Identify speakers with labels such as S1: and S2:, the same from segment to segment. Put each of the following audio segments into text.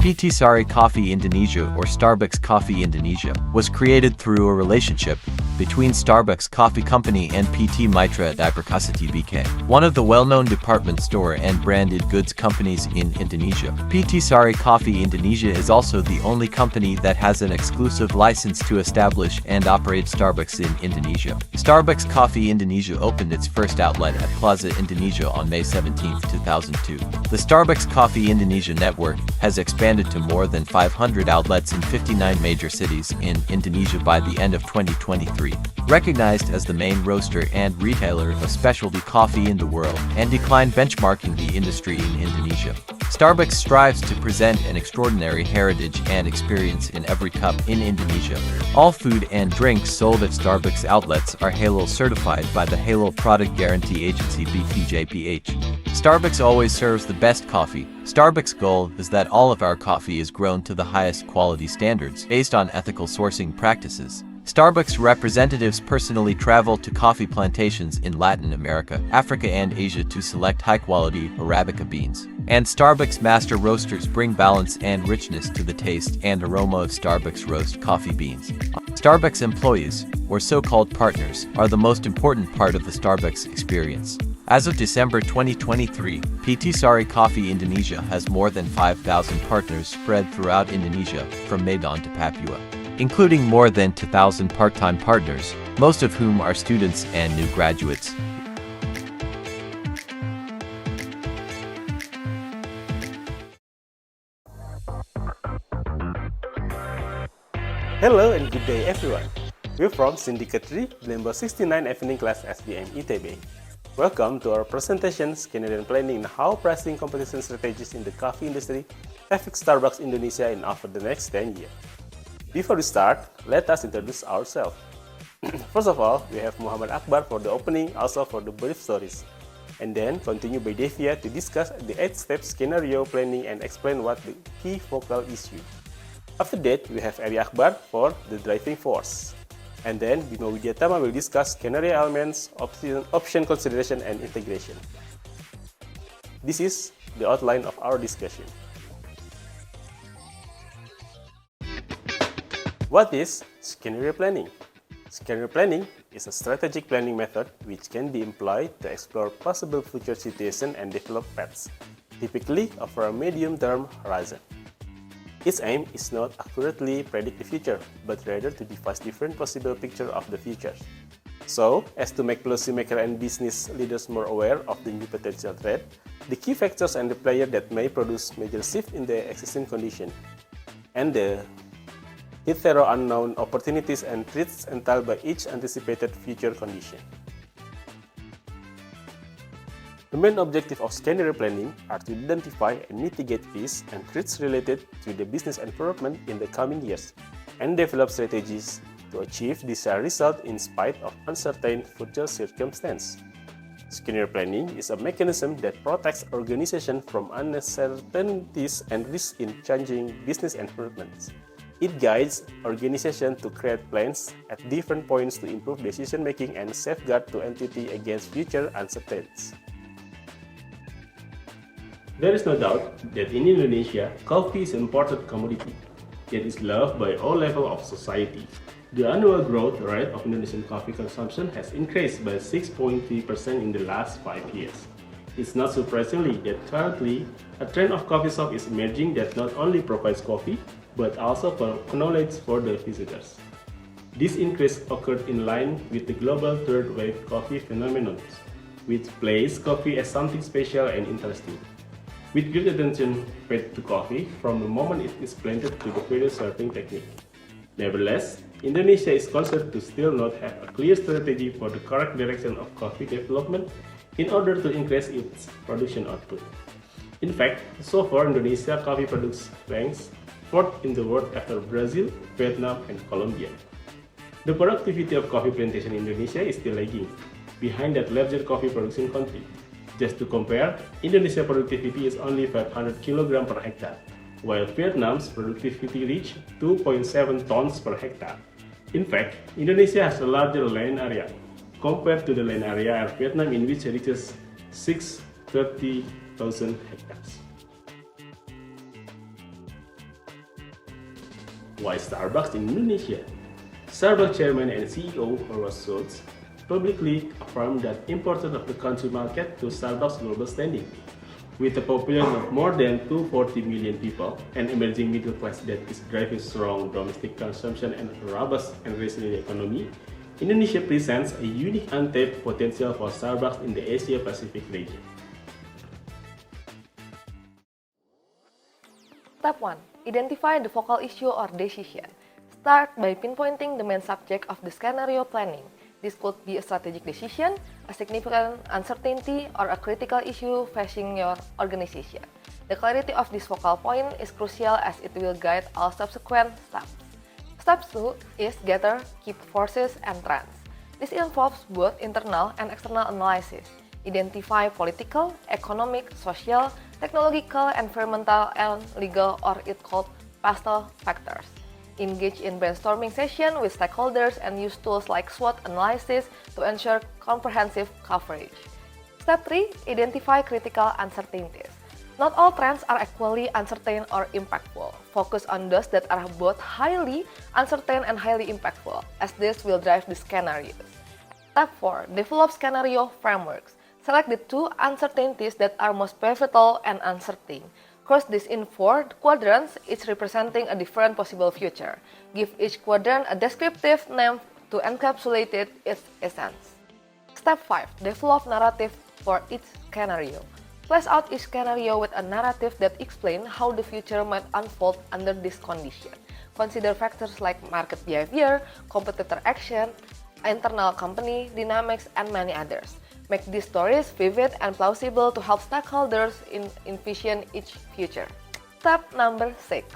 S1: PT Sari Coffee Indonesia, or Starbucks Coffee Indonesia, was created through a relationship between Starbucks Coffee Company and PT Mitra Diperkasa Tbk, one of the well-known department store and branded goods companies in Indonesia. PT Sari Coffee Indonesia is also the only company that has an exclusive license to establish and operate Starbucks in Indonesia. Starbucks Coffee Indonesia opened its first outlet at Plaza Indonesia on May 17, 2002. The Starbucks Coffee Indonesia network has expanded to more than 500 outlets in 59 major cities in Indonesia by the end of 2023. Recognized as the main roaster and retailer of specialty coffee in the world, and declined benchmarking the industry in Indonesia. Starbucks strives to present an extraordinary heritage and experience in every cup in Indonesia. All food and drinks sold at Starbucks outlets are Halal certified by the Halal Product Guarantee Agency BPJPH. Starbucks always serves the best coffee. Starbucks' goal is that all of our coffee is grown to the highest quality standards based on ethical sourcing practices. Starbucks representatives personally travel to coffee plantations in Latin America, Africa and Asia to select high-quality Arabica beans. And Starbucks master roasters bring balance and richness to the taste and aroma of Starbucks roast coffee beans. Starbucks employees, or so-called partners, are the most important part of the Starbucks experience. As of December 2023, PT Sari Coffee Indonesia has more than 5,000 partners spread throughout Indonesia, from Medan to Papua, including more than 2,000 part-time partners, most of whom are students and new graduates.
S2: Hello and good day everyone. We're from Syndicate 3, Number 69 Evening Class SBM ITB. Welcome to our presentation, Scenario Planning and How Pricing Competition Strategies in the Coffee Industry affect Starbucks Indonesia in over the next 10 years. Before we start, let us introduce ourselves. First of all, we have Muhammad Akbar for the opening, also for the brief stories. And then continue by Devia to discuss the 8-step scenario planning and explain what the key focal issue. After that, we have Eri Akbar for the driving force. And then Bima Widyatama will discuss scenario elements, option consideration and integration. This is the outline of our discussion. What is scenario planning? Scenario planning is a strategic planning method which can be employed to explore possible future situations and develop paths, typically over a medium-term horizon. Its aim is not accurately predict the future, but rather to devise different possible picture of the future. So, as to make policymakers and business leaders more aware of the new potential threat, the key factors and the players that may produce major shift in the existing condition, and the hitherto unknown opportunities and threats entailed by each anticipated future condition. The main objective of scenario planning are to identify and mitigate risks and threats related to the business environment in the coming years, and develop strategies to achieve desired result in spite of uncertain future circumstances. Scenario planning is a mechanism that protects organizations from uncertainties and risks in changing business environments. It guides organizations to create plans at different points to improve decision-making and safeguard the entity against future uncertainties. There is no doubt that in Indonesia, coffee is an important commodity that is loved by all levels of society. The annual growth rate of Indonesian coffee consumption has increased by 6.3% in the last 5 years. It's not surprisingly that currently, a trend of coffee shop is emerging that not only provides coffee, but also knowledge for the visitors. This increase occurred in line with the global third wave coffee phenomenon, which places coffee as something special and interesting, with great attention paid to coffee from the moment it is planted to the various serving technique. Nevertheless, Indonesia is concerned to still not have a clear strategy for the correct direction of coffee development in order to increase its production output. In fact, so far Indonesia coffee production ranks 4th in the world after Brazil, Vietnam, and Colombia. The productivity of coffee plantation in Indonesia is still lagging behind that larger coffee producing country. Just to compare, Indonesia's productivity is only 500 kg per hectare, while Vietnam's productivity reached 2.7 tons per hectare. In fact, Indonesia has a larger land area compared to the land area of Vietnam, in which it reaches 630,000 hectares. Why Starbucks in Indonesia? Starbucks chairman and CEO Howard Schultz publicly affirmed the importance of the country market to Starbucks' global standing. With a population of more than 240 million people, an emerging middle class that is driving strong domestic consumption and a robust and resilient economy, Indonesia presents a unique untapped potential for Starbucks in the Asia-Pacific region.
S3: Step 1. Identify the focal issue or decision. Start by pinpointing the main subject of the scenario planning. This could be a strategic decision, a significant uncertainty, or a critical issue facing your organization. The clarity of this focal point is crucial as it will guide all subsequent steps. Step 2 is gather key forces and trends. This involves both internal and external analysis. Identify political, economic, social, technological, environmental, and legal, or it called PASTEL factors. Engage in brainstorming sessions with stakeholders and use tools like SWOT analysis to ensure comprehensive coverage. Step 3. Identify critical uncertainties. Not all trends are equally uncertain or impactful. Focus on those that are both highly uncertain and highly impactful, as this will drive the scenarios. Step 4. Develop scenario frameworks. Select the two uncertainties that are most pivotal and uncertain. Cross this in 4 quadrants, each representing a different possible future. Give each quadrant a descriptive name to encapsulate its essence. Step 5. Develop narrative for each scenario. Flesh out each scenario with a narrative that explains how the future might unfold under this condition. Consider factors like market behavior, competitor action, internal company dynamics, and many others. Make these stories vivid and plausible to help stakeholders envision each future. Step number 6.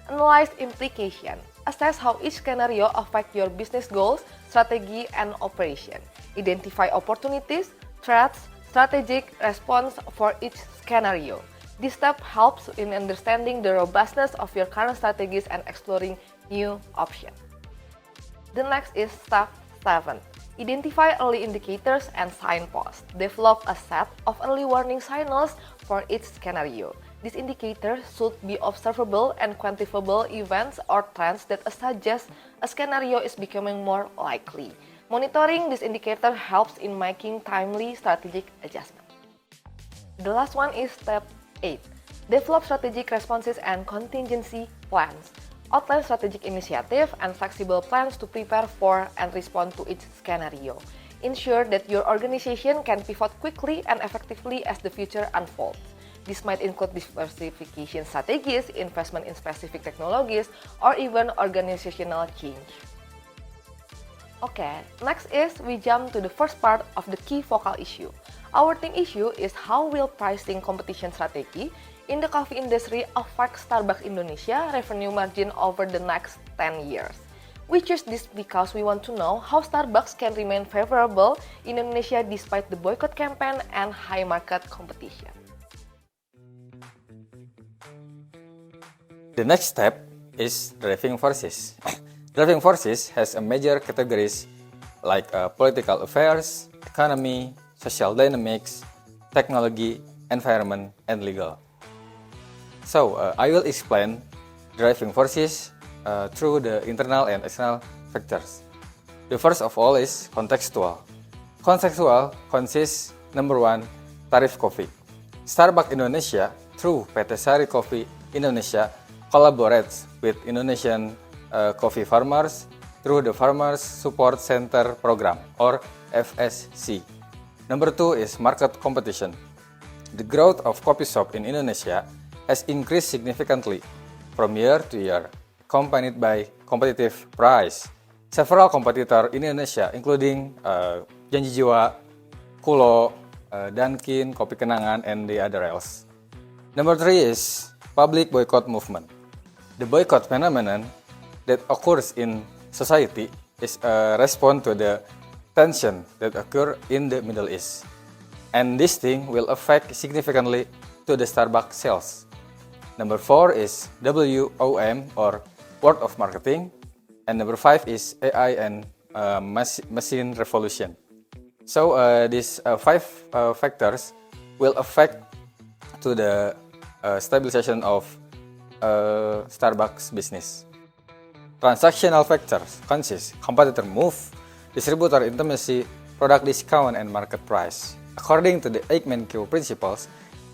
S3: Analyze implication. Assess how each scenario affects your business goals, strategy, and operation. Identify opportunities, threats, strategic response for each scenario. This step helps in understanding the robustness of your current strategies and exploring new options. The next is step 7. Identify early indicators and signposts. Develop a set of early warning signals for each scenario. These indicators should be observable and quantifiable events or trends that suggest a scenario is becoming more likely. Monitoring this indicator helps in making timely strategic adjustments. The last one is step 8. Develop strategic responses and contingency plans. Outline strategic initiative and flexible plans to prepare for and respond to each scenario. Ensure that your organization can pivot quickly and effectively as the future unfolds. This might include diversification strategies, investment in specific technologies, or even organizational change. Okay, next is we jump to the first part of the key focal issue. Our theme issue is how will pricing competition strategy in the coffee industry affect Starbucks Indonesia revenue margin over the next 10 years. We choose this because we want to know how Starbucks can remain favorable in Indonesia despite the boycott campaign and high market competition.
S4: The next step is driving forces. Driving forces has a major categories like political affairs, economy, social dynamics, technology, environment, and legal. So, I will explain driving forces through the internal and external factors. The first of all is contextual. Contextual consists, number 1, tarif coffee. Starbucks Indonesia, through PT Sari Coffee Indonesia, collaborates with Indonesian coffee farmers through the Farmers Support Center Program, or FSC. Number 2 is market competition. The growth of coffee shop in Indonesia has increased significantly from year to year, accompanied by competitive price. Several competitors in Indonesia, including Janji Jiwa, Kulo, Dunkin, Kopi Kenangan, and the other else. Number 3 is public boycott movement. The boycott phenomenon that occurs in society is a response to the tension that occur in the Middle East. And this thing will affect significantly to the Starbucks sales. Number 4 is WOM, or word of marketing. And number 5 is AI and machine revolution. So these 5 factors will affect to the stabilization of Starbucks business. Transactional factors consist competitor move, distributor intimacy, product discount, and market price. According to the Aikman-Q principles,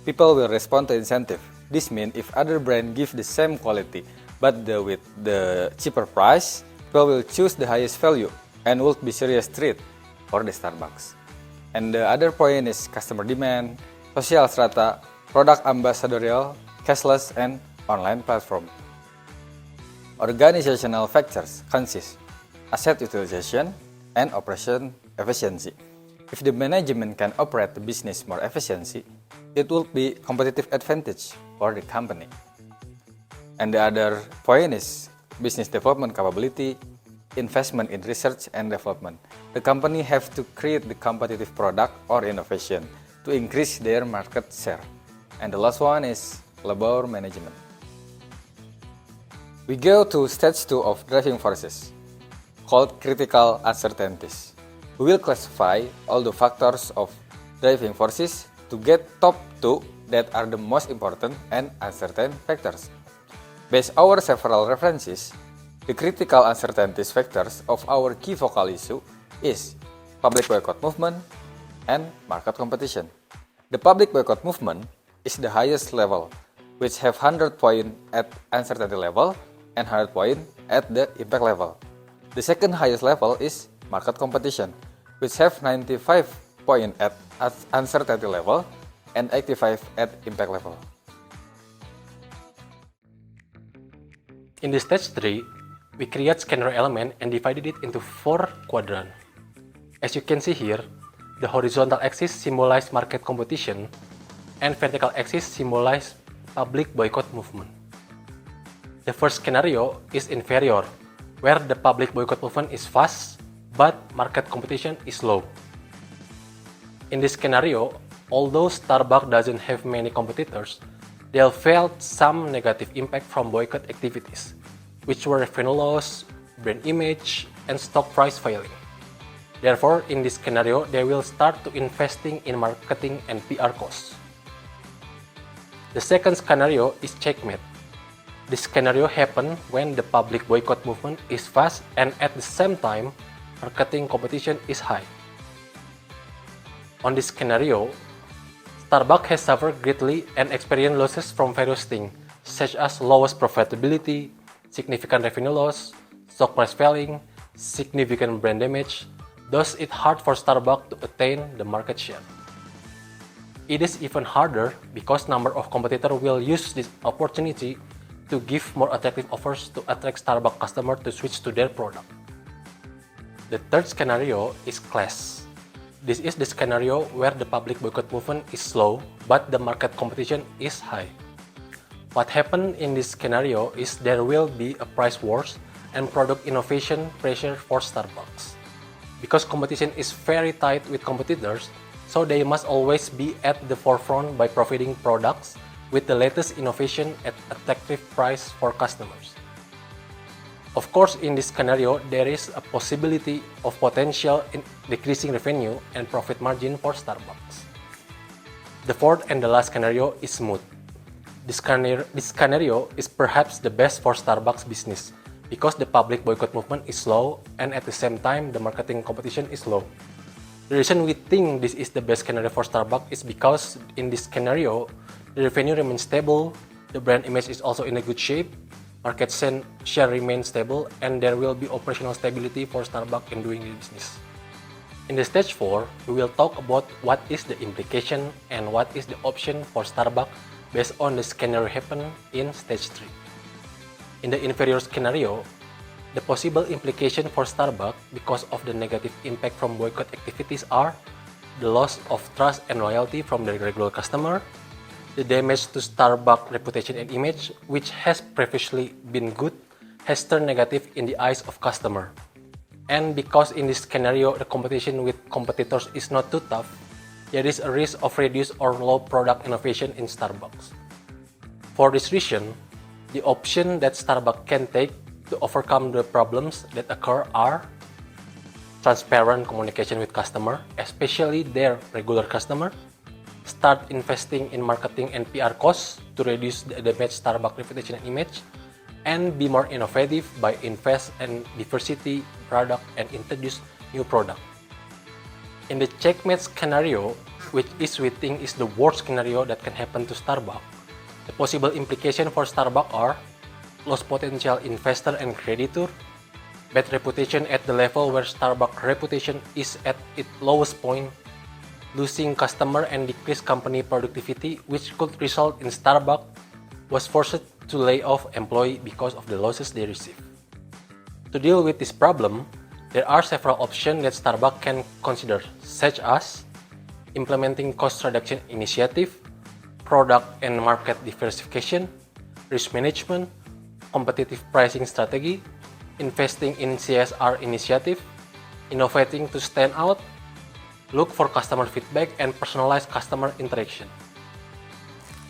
S4: people will respond to incentive. This means if other brand give the same quality but with the cheaper price, people will choose the highest value and would be serious treat for the Starbucks. And the other point is customer demand, social strata, product ambassadorial, cashless, and online platform. Organizational factors consist asset utilization and operation efficiency. If the management can operate the business more efficiently, it will be competitive advantage for the company. And the other point is business development capability, investment in research and development. The company have to create the competitive product or innovation to increase their market share. And the last one is labor management. We go to stage 2 of driving forces, called critical uncertainties. We will classify all the factors of driving forces to get top 2 that are the most important and uncertain factors. Based on our several references, the critical uncertainties factors of our key focal issue is public boycott movement and market competition. The public boycott movement is the highest level, which have 100 points at uncertainty level and 100 points at the impact level. The second highest level is market competition, which have 95 points at uncertainty level and 85 at impact level.
S5: In the stage 3, we create scenario element and divided it into 4 quadrants. As you can see here, the horizontal axis symbolize market competition and vertical axis symbolize public boycott movement. The first scenario is inferior, where the public boycott movement is fast, but market competition is low. In this scenario, although Starbucks doesn't have many competitors, they felt some negative impact from boycott activities, which were revenue loss, brand image, and stock price falling. Therefore, in this scenario, they will start to investing in marketing and PR costs. The second scenario is checkmate. This scenario happens when the public boycott movement is fast and at the same time, marketing competition is high. On this scenario, Starbucks has suffered greatly and experienced losses from various things, such as lowest profitability, significant revenue loss, stock price falling, significant brand damage. Thus, it's hard for Starbucks to attain the market share. It is even harder because number of competitors will use this opportunity to give more attractive offers to attract Starbucks customers to switch to their product. The third scenario is clash. This is the scenario where the public boycott movement is slow, but the market competition is high. What happened in this scenario is there will be a price wars and product innovation pressure for Starbucks. Because competition is very tight with competitors, so they must always be at the forefront by providing products with the latest innovation at attractive price for customers. Of course, in this scenario, there is a possibility of potential in decreasing revenue and profit margin for Starbucks. The fourth and the last scenario is smooth. This scenario is perhaps the best for Starbucks business because the public boycott movement is slow and at the same time the marketing competition is low. The reason we think this is the best scenario for Starbucks is because in this scenario, the revenue remains stable, the brand image is also in a good shape, market share remains stable, and there will be operational stability for Starbucks in doing the business. In the stage 4, we will talk about what is the implication and what is the option for Starbucks based on the scenario happen in stage 3. In the inferior scenario, the possible implication for Starbucks because of the negative impact from boycott activities are the loss of trust and loyalty from the regular customer, the damage to Starbucks' reputation and image, which has previously been good, has turned negative in the eyes of customer. And because in this scenario the competition with competitors is not too tough, there is a risk of reduced or low product innovation in Starbucks. For this reason, the option that Starbucks can take to overcome the problems that occur are transparent communication with customer, especially their regular customer, start investing in marketing and PR costs to reduce the damage Starbucks reputation and image, and be more innovative by invest in diversity product and introduce new product. In the checkmate scenario, which is we think is the worst scenario that can happen to Starbucks, the possible implication for Starbucks are lost potential investor and creditor, bad reputation at the level where Starbucks reputation is at its lowest point, losing customer and decreased company productivity, which could result in Starbucks was forced to lay off employees because of the losses they receive. To deal with this problem, there are several options that Starbucks can consider, such as implementing cost reduction initiative, product and market diversification, risk management, competitive pricing strategy, investing in CSR initiative, innovating to stand out, look for customer feedback and personalized customer interaction.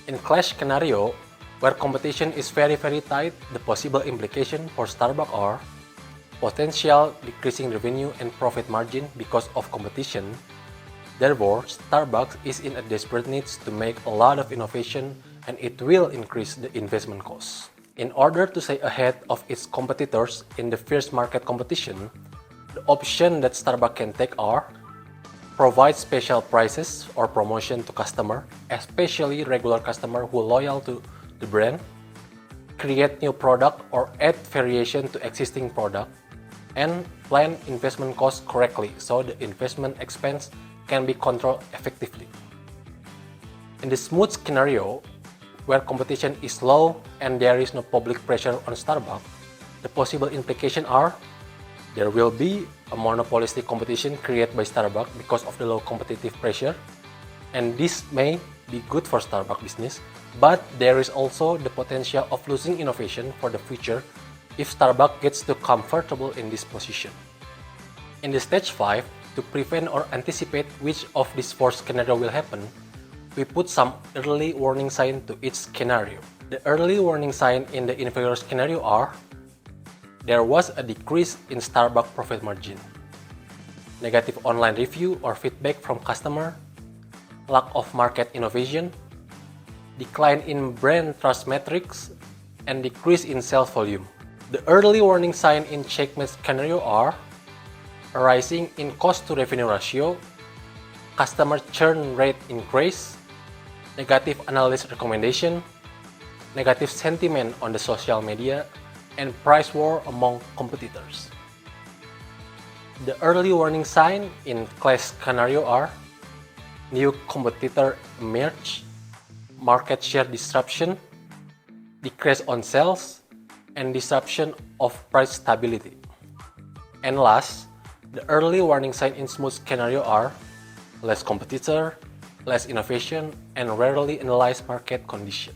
S5: In clash scenario, where competition is very tight, the possible implication for Starbucks are potential decreasing revenue and profit margin because of competition. Therefore, Starbucks is in a desperate need to make a lot of innovation and it will increase the investment costs. In order to stay ahead of its competitors in the fierce market competition, the options that Starbucks can take are provide special prices or promotion to customers, especially regular customers who are loyal to the brand, create new product or add variation to existing product, and plan investment costs correctly so the investment expense can be controlled effectively. In the smooth scenario, where competition is low and there is no public pressure on Starbucks, the possible implications are there will be a monopolistic competition created by Starbucks because of the low competitive pressure, and this may be good for Starbucks business, but there is also the potential of losing innovation for the future if Starbucks gets too comfortable in this position. In the stage 5, to prevent or anticipate which of these four scenarios will happen, we put some early warning signs to each scenario. The early warning signs in the inferior scenario are there was a decrease in Starbucks profit margin, negative online review or feedback from customer, lack of market innovation, decline in brand trust metrics, and decrease in sales volume. The early warning signs in checkmate scenario are a rising in cost to revenue ratio, customer churn rate increase, negative analyst recommendation, negative sentiment on the social media, and price war among competitors. The early warning signs in clash scenario are new competitor emerge, market share disruption, decrease on sales, and disruption of price stability. And last, the early warning signs in smooth scenario are less competitor, less innovation, and rarely analyzed market condition.